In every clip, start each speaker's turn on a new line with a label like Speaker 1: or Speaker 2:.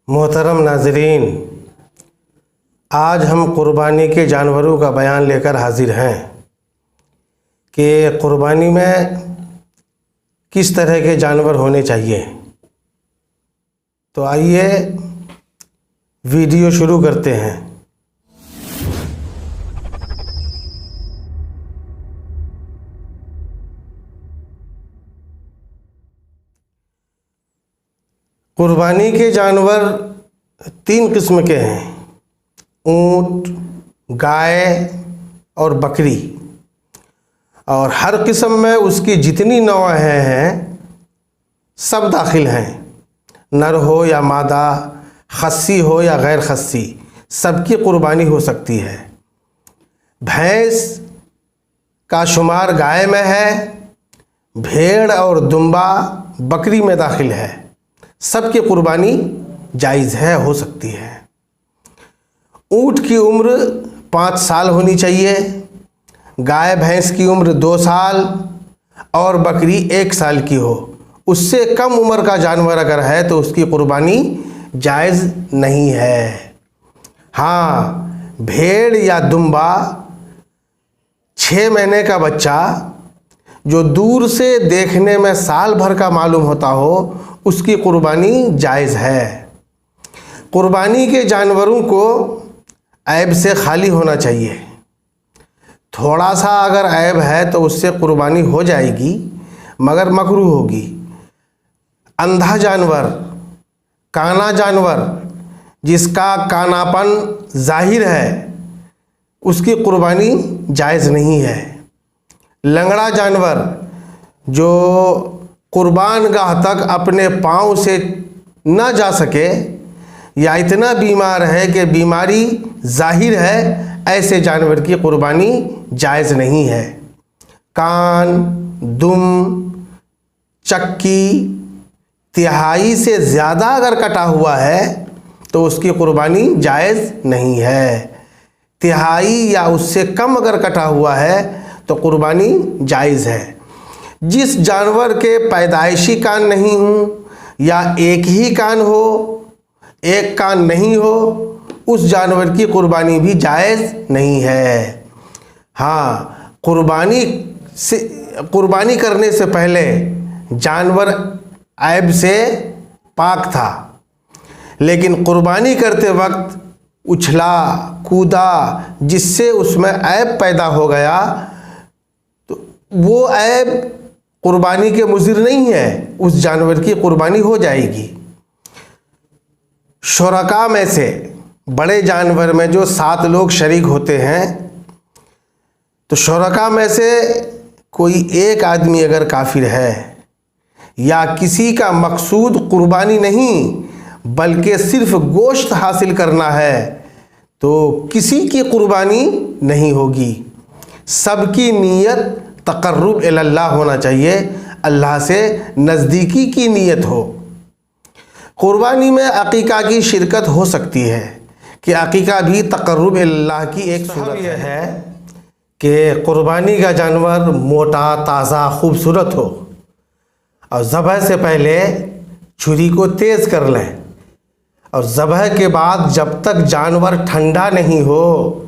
Speaker 1: मोहतरम नाज़रीन, आज हम कुर्बानी के जानवरों का बयान लेकर हाजिर हैं कि कुर्बानी में किस तरह के जानवर होने चाहिए। तो आइए वीडियो शुरू करते हैं। कुर्बानी के जानवर 3 किस्म के हैं: ऊँट, गाय और बकरी। और हर किस्म में उसकी जितनी नौएं हैं सब दाखिल हैं। नर हो या मादा, खस्सी हो या गैर खस्सी, सबकी कुर्बानी हो सकती है। भैंस का शुमार गाय में है, भेड़ और दुम्बा बकरी में दाखिल है। सबकी कुर्बानी जायज़ है, हो सकती है। ऊँट की उम्र 5 साल होनी चाहिए, गाय भैंस की उम्र 2 साल और बकरी 1 साल की हो। उससे कम उम्र का जानवर अगर है तो उसकी कुर्बानी जायज़ नहीं है। हाँ, भेड़ या दुम्बा 6 महीने का बच्चा जो दूर से देखने में साल भर का मालूम होता हो, उसकी कुर्बानी जायज़ है। कुर्बानी के जानवरों को ऐब से खाली होना चाहिए। थोड़ा सा अगर ऐब है तो उससे कुर्बानी हो जाएगी, मगर मकरूह होगी। अंधा जानवर, काना जानवर जिसका कानापन जाहिर है, उसकी कुर्बानी जायज़ नहीं है। लंगड़ा जानवर जो कुर्बान गाह तक अपने पाँव से न जा सके या इतना बीमार है कि बीमारी जाहिर है, ऐसे जानवर की कुर्बानी जायज़ नहीं है। कान, दुम, चक्की तिहाई से ज़्यादा अगर कटा हुआ है तो उसकी कुर्बानी जायज़ नहीं है। तिहाई या उससे कम अगर कटा हुआ है तो कुर्बानी जायज़ है। जिस जानवर के पैदाइशी कान नहीं हो या एक ही कान हो, एक कान नहीं हो, उस जानवर की कुर्बानी भी जायज़ नहीं है। हाँ, कुर्बानी करने से पहले जानवर ऐब से पाक था, लेकिन कुर्बानी करते वक्त उछला कूदा जिससे उसमें ऐब पैदा हो गया, तो वो ऐब कुर्बानी के मुज़िर नहीं है, उस जानवर की कुर्बानी हो जाएगी। शुरका में से बड़े जानवर में जो 7 लोग शरीक होते हैं, तो शुरका में से कोई एक आदमी अगर काफिर है या किसी का मकसूद कुर्बानी नहीं बल्कि सिर्फ गोश्त हासिल करना है, तो किसी की कुर्बानी नहीं होगी। सबकी नीयत तक़र्रुब इल्लल्लाह होना चाहिए, अल्लाह से नज़दीकी की नीयत हो। कुर्बानी में अक़ीक़ा की शिरकत हो सकती है कि अक़ीक़ा भी तक़र्रुब इल्लल्लाह की एक सूरत है कि कुर्बानी का जानवर मोटा, ताज़ा, खूबसूरत हो और ज़बह से पहले छुरी को तेज़ कर लें, और ज़बह के बाद जब तक जानवर ठंडा नहीं हो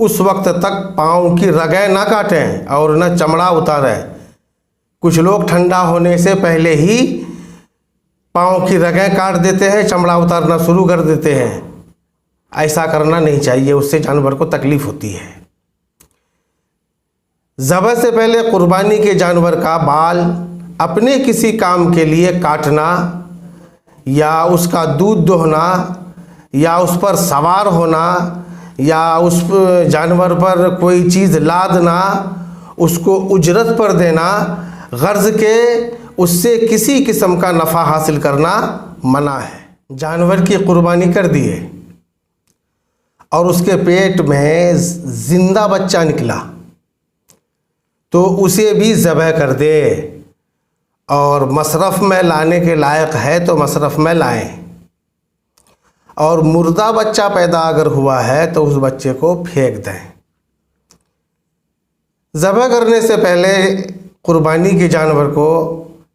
Speaker 1: उस वक्त तक पाँव की रगें ना काटें और न चमड़ा उतारें। कुछ लोग ठंडा होने से पहले ही पाँव की रगें काट देते हैं, चमड़ा उतारना शुरू कर देते हैं। ऐसा करना नहीं चाहिए, उससे जानवर को तकलीफ़ होती है। ज़बह से पहले कुर्बानी के जानवर का बाल अपने किसी काम के लिए काटना या उसका दूध दोहना या उस पर सवार होना या उस जानवर पर कोई चीज़ लादना, उसको उजरत पर देना, गर्ज के उससे किसी किस्म का नफ़ा हासिल करना मना है। जानवर की कुर्बानी कर दिए और उसके पेट में ज़िंदा बच्चा निकला तो उसे भी ज़बह कर दे, और मसरफ़ में लाने के लायक है तो मसरफ़ में लाएं। और मुर्दा बच्चा पैदा अगर हुआ है तो उस बच्चे को फेंक दें। ज़बह करने से पहले कुर्बानी के जानवर को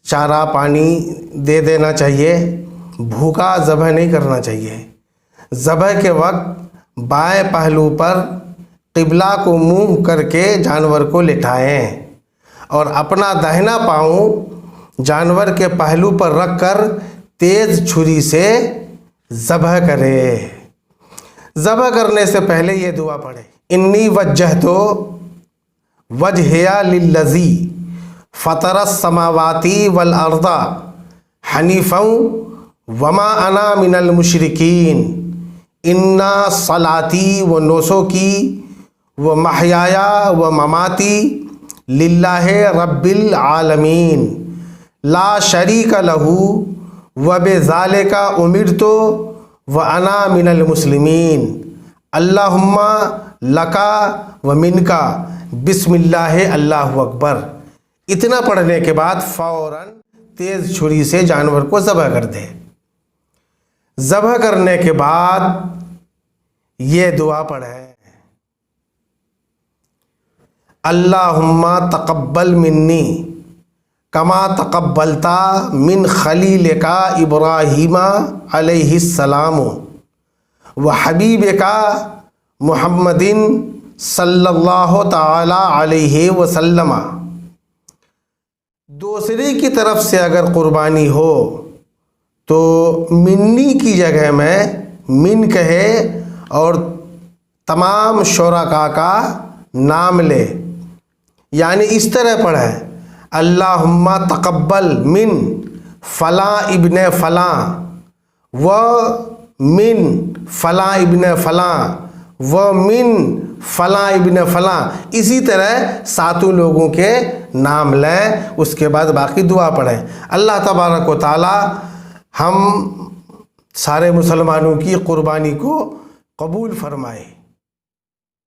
Speaker 1: चारा पानी दे देना चाहिए भूखा ज़बह नहीं करना चाहिए। ज़बह के वक्त बाएं पहलू पर क़िबला को मुंह करके जानवर को लिटाएं और अपना दाहिना पाँव जानवर के पहलू पर रखकर तेज़ छुरी से ज़बह करें। ज़बह करने से पहले ये दुआ पढ़े, इन्नी वज्जहतु वजहिया लिल्लज़ी फ़तरस समावाती वल अर्दा हनीफ़न वमा अना मिनल मुशरिकीन इन्ना सलाती व नुसुकी व महयाया व ममाती लिल्लाहि रब्बिल आलमीन ला शरीका लहू व बिज़ालिका उमिरतु व अना मिनल मुस्लिमीन अल्लाहुम्मा लका व मिनका बिस्मिल्लाह अल्लाहु अकबर। इतना पढ़ने के बाद फ़ौरन तेज़ छुरी से जानवर को ज़बह कर दे। ज़बह करने के बाद ये दुआ पढ़े, अल्लाहुम्मा तक़ब्बल मिन्नी कमा तक़ब्बलता मिन खलीलिका इब्राहीमा अलैहिस्सलाम व हबीबिका मुहम्मदिन सल्लल्लाहु ताला अलैहि वसल्लम। दूसरे की तरफ से अगर कुर्बानी हो तो मिन्नी की जगह में मिन कहे और तमाम शुरका का नाम ले, यानी इस तरह पढ़े, अल्लाहुम्मा तक़ब्बल मिन फ़लाँ इब्ने फ़लाँ व मिन फ़लाँ इब्ने फ़लाँ व मिन फ़लाँ इब्ने फ़लाँ। इसी तरह सातों लोगों के नाम लें, उसके बाद बाकी दुआ पढ़ें। अल्लाह तबारक व तआला हम सारे मुसलमानों की क़ुरबानी को कबूल फरमाए।